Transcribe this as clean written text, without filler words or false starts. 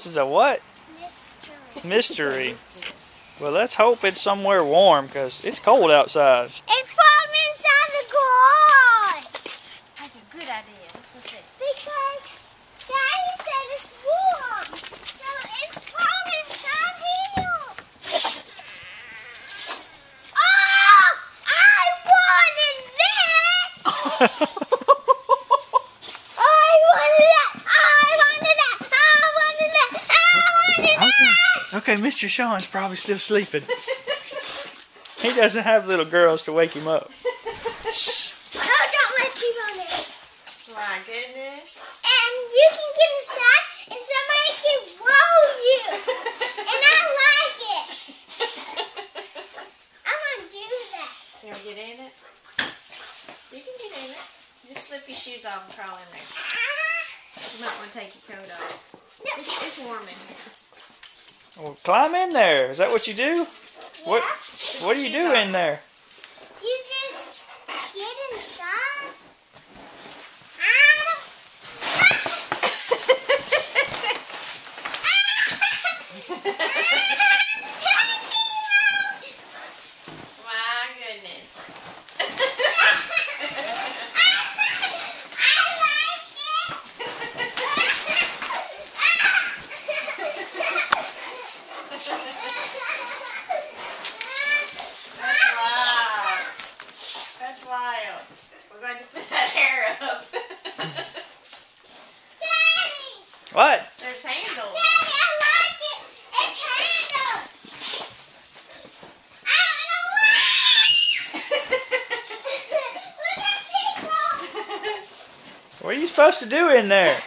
This is a what? Mystery. Mystery. Well, let's hope it's somewhere warm, because it's cold outside. It's from inside the garage. That's a good idea. Let's go see. Because Daddy said it's warm. So it's cold inside here. Oh! I wanted this! I wanted that! Okay, Mr. Sean's probably still sleeping. He doesn't have little girls to wake him up. Oh, don't let T-Bone in. My goodness. And you can get inside and somebody can roll you. And I like it. I'm going to do that. You want to get in it? You can get in it. Just slip your shoes off and crawl in there. You might want to take your coat off. No. It's warm in here. Well, climb in there. Is that what you do? What do you do in there? You just get inside. My goodness. That's wild. We're going to put that hair up. Daddy! What? There's handles. Daddy, I like it. It's handled. I don't know why. Look at T-Bone. What are you supposed to do in there?